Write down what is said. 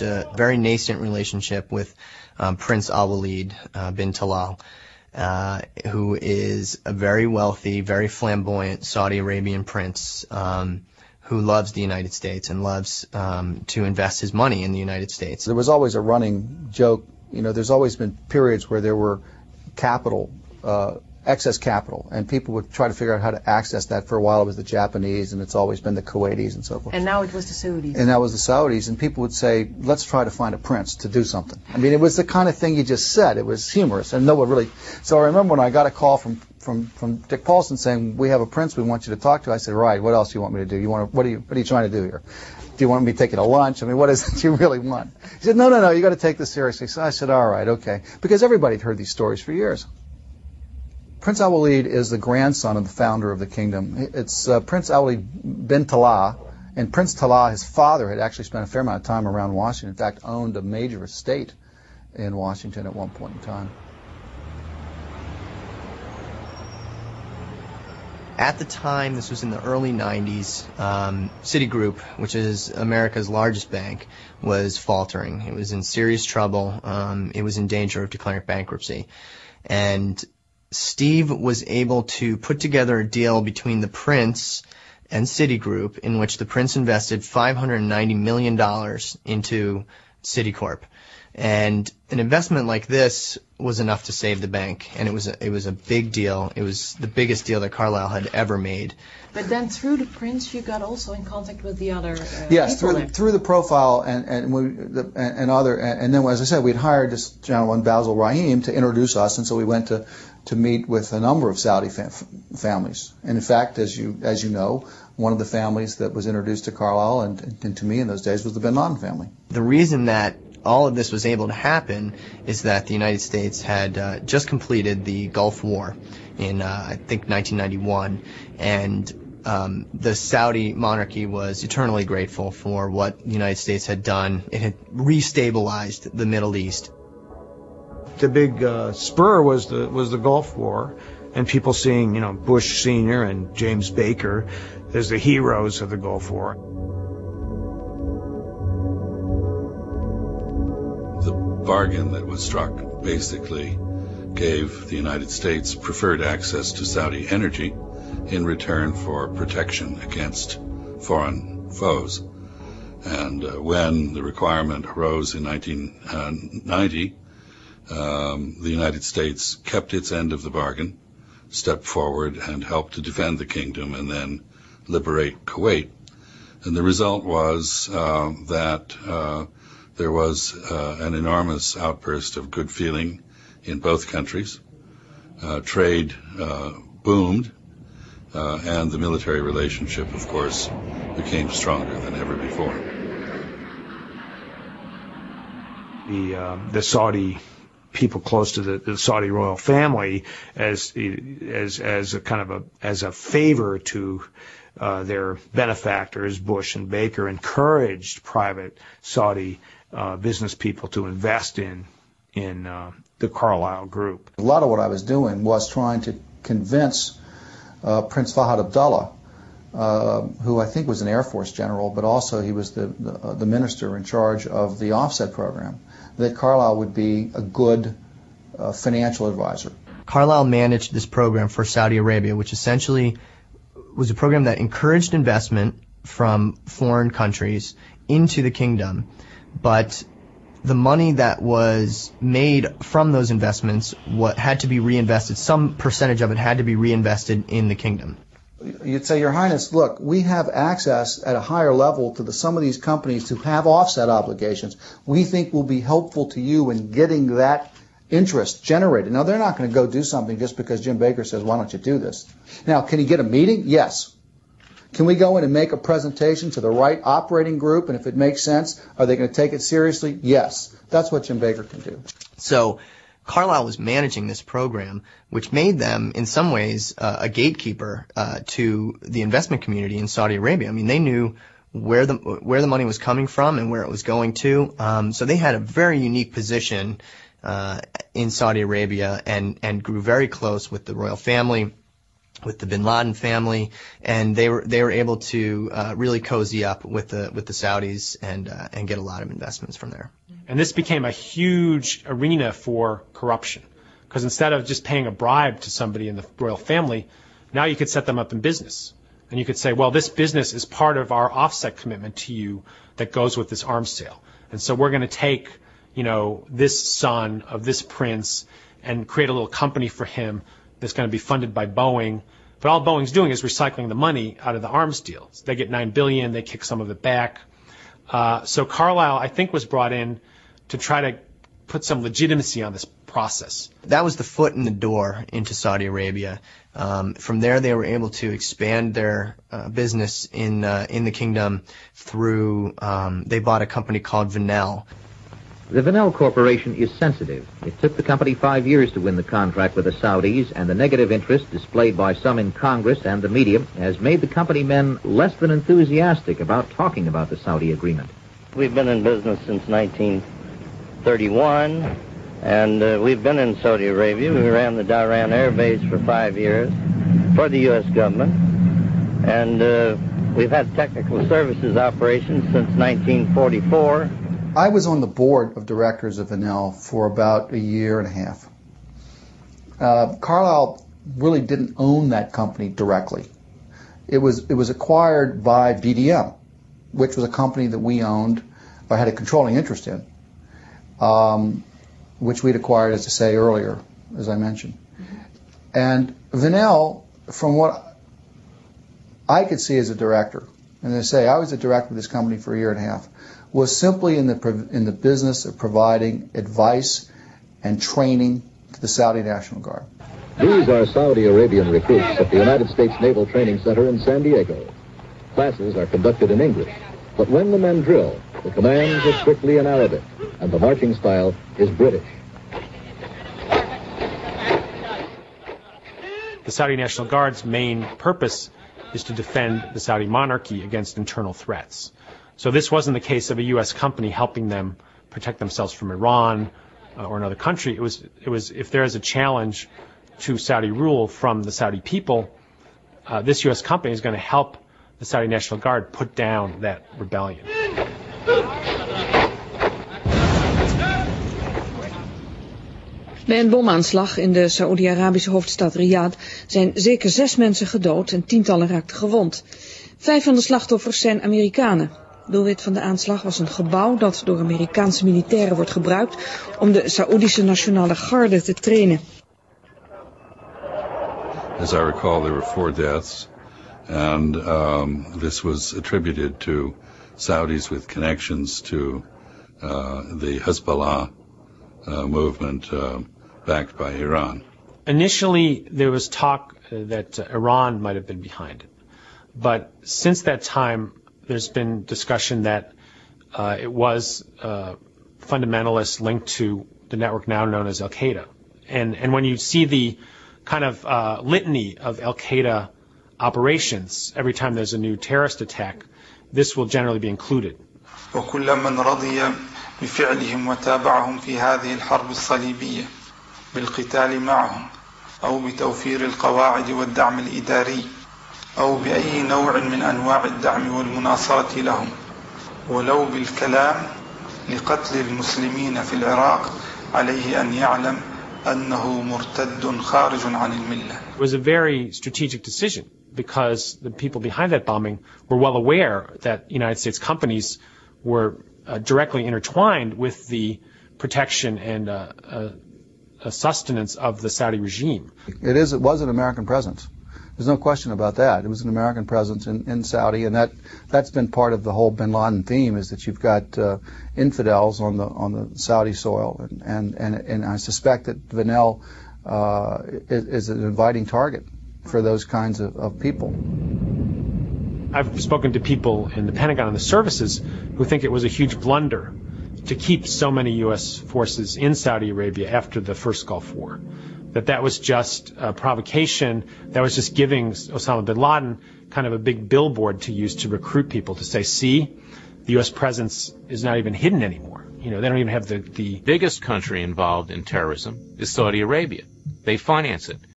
A very nascent relationship with Prince Al-Walid bin Talal, who is a very wealthy, very flamboyant Saudi Arabian prince who loves the United States and loves to invest his money in the United States. There was always a running joke, there's always been periods where there were excess capital, and people would try to figure out how to access that. For a while it was the Japanese, and it's always been the Kuwaitis and so forth. And now it was the Saudis. And that was the Saudis, and people would say, let's try to find a prince to do something. I mean, it was the kind of thing you just said. It was humorous, and no one really... So I remember when I got a call from Dick Paulson saying, we have a prince we want you to talk to, I said, right, what else do you want me to do? What are you trying to do here? Do you want me taking a lunch? I mean, what is it you really want? He said, no, you got to take this seriously. So I said, all right, okay. Because everybody had heard these stories for years. Prince Al-Walid is the grandson of the founder of the kingdom. It's Prince Al-Walid bin Talal, and Prince Talal, his father, had actually spent a fair amount of time around Washington. In fact, owned a major estate in Washington at one point in time. At the time, this was in the early 90s, Citigroup, which is America's largest bank, was faltering. It was in serious trouble. It was in danger of declaring bankruptcy. And Steve was able to put together a deal between the prince and Citigroup in which the prince invested $590 million into Citicorp. And an investment like this was enough to save the bank, and it was a big deal. It was the biggest deal that Carlyle had ever made. But then through the prince, you got also in contact with the other yes, people through the profile and then, as I said, we'd hired this gentleman, Basil Rahim, to introduce us, and so we went to meet with a number of Saudi families. And in fact, as you know, one of the families that was introduced to Carlyle and to me in those days was the Bin Laden family. The reason that all of this was able to happen is that the United States had just completed the Gulf War in, I think, 1991, and the Saudi monarchy was eternally grateful for what the United States had done. It had restabilized the Middle East. The big spur was the Gulf War, and people seeing, Bush Sr. and James Baker as the heroes of the Gulf War. The bargain that was struck basically gave the United States preferred access to Saudi energy in return for protection against foreign foes. And when the requirement arose in 1990, the United States kept its end of the bargain, stepped forward and helped to defend the kingdom and then liberate Kuwait. And the result was that there was an enormous outburst of good feeling in both countries. Trade boomed, and the military relationship, of course, became stronger than ever before. The Saudi people close to the Saudi royal family, as a kind of as a favor to their benefactors, Bush and Baker, encouraged private Saudi business people to invest in the Carlyle Group. A lot of what I was doing was trying to convince Prince Fahd Abdullah, who I think was an Air Force general, but also he was the minister in charge of the offset program, that Carlyle would be a good financial advisor. Carlyle managed this program for Saudi Arabia, which essentially was a program that encouraged investment from foreign countries into the kingdom, but the money that was made from those investments had to be reinvested. Some percentage of it had to be reinvested in the kingdom. You'd say, Your Highness, look, we have access at a higher level to some of these companies who have offset obligations. We think will be helpful to you in getting that interest generated. Now, they're not going to go do something just because Jim Baker says, why don't you do this? Now, can he get a meeting? Yes. Can we go in and make a presentation to the right operating group, and if it makes sense, are they going to take it seriously? Yes. That's what Jim Baker can do. So Carlyle was managing this program, which made them, in some ways, a gatekeeper to the investment community in Saudi Arabia. I mean, they knew where the money was coming from and where it was going to. So they had a very unique position in Saudi Arabia and grew very close with the royal family, with the Bin Laden family, and they were able to really cozy up with the Saudis and get a lot of investments from there. And this became a huge arena for corruption, because instead of just paying a bribe to somebody in the royal family, now you could set them up in business. And you could say, well, this business is part of our offset commitment to you that goes with this arms sale. And so we're going to take, this son of this prince and create a little company for him that's going to be funded by Boeing. But all Boeing's doing is recycling the money out of the arms deals. They get $9 billion, they kick some of it back. So Carlyle, I think, was brought in to try to put some legitimacy on this process. That was the foot in the door into Saudi Arabia. From there, they were able to expand their business in the kingdom through, they bought a company called Venel. The Venel Corporation is sensitive. It took the company 5 years to win the contract with the Saudis, and the negative interest displayed by some in Congress and the media has made the company men less than enthusiastic about talking about the Saudi agreement. We've been in business since 1931, and we've been in Saudi Arabia. We ran the Dhahran Air Base for 5 years for the U.S. government, and we've had technical services operations since 1944. I was on the board of directors of Venel for about a year and a half. Carlyle really didn't own that company directly. It was acquired by BDM, which was a company that we owned or had a controlling interest in, which we'd acquired, as I say earlier, as I mentioned. And Venel, from what I could see as a director, and they say I was a director of this company for a year and a half, was simply in the business of providing advice and training to the Saudi National Guard. These are Saudi Arabian recruits at the United States Naval Training Center in San Diego. Classes are conducted in English, but when the men drill, the commands are strictly in Arabic, and the marching style is British. The Saudi National Guard's main purpose is to defend the Saudi monarchy against internal threats. So this wasn't the case of a U.S. company helping them protect themselves from Iran or another country. It was if there is a challenge to Saudi rule from the Saudi people, this U.S. company is going to help the Saudi National Guard put down that rebellion. Bij een bomaanslag in de Saoedi-Arabische hoofdstad Riyadh zijn zeker 6 mensen gedood en tientallen raakten gewond. 5 van de slachtoffers zijn Amerikanen. Doelwit van de aanslag was een gebouw dat door Amerikaanse militairen wordt gebruikt om de Saoedische Nationale Garde te trainen. As I recall, there were 4 deaths, and this was attributed to Saudis with connections to the Hezbollah movement backed by Iran. Initially, there was talk that Iran might have been behind it. But since that time, there's been discussion that it was fundamentalists linked to the network now known as Al-Qaeda. And when you see the kind of litany of Al-Qaeda operations, every time there's a new terrorist attack, this will generally be included. وكل من رضي بفعلهم وتابعهم في هذه الحرب الصليبية بالقتال معهم أو بتوفير القواعد والدعم الإداري أو بأي نوع من أنواع الدعم والمناصرة لهم ولو بالكلام لقتل المسلمين في العراق عليه أن يعلم أنه مرتد خارج عن الملة. It was a very strategic decision because the people behind that bombing were well aware that United States companies were directly intertwined with the protection and sustenance of the Saudi regime. It was an American presence. There's no question about that. It was an American presence in Saudi, and that's been part of the whole Bin Laden theme, is that you've got infidels on the Saudi soil, and I suspect that Venel is an inviting target for those kinds of people. I've spoken to people in the Pentagon and the services who think it was a huge blunder to keep so many U.S. forces in Saudi Arabia after the first Gulf War. That was just a provocation, that was just giving Osama Bin Laden kind of a big billboard to use to recruit people, to say, see, the U.S. presence is not even hidden anymore. They don't even have the biggest country involved in terrorism is Saudi Arabia. They finance it.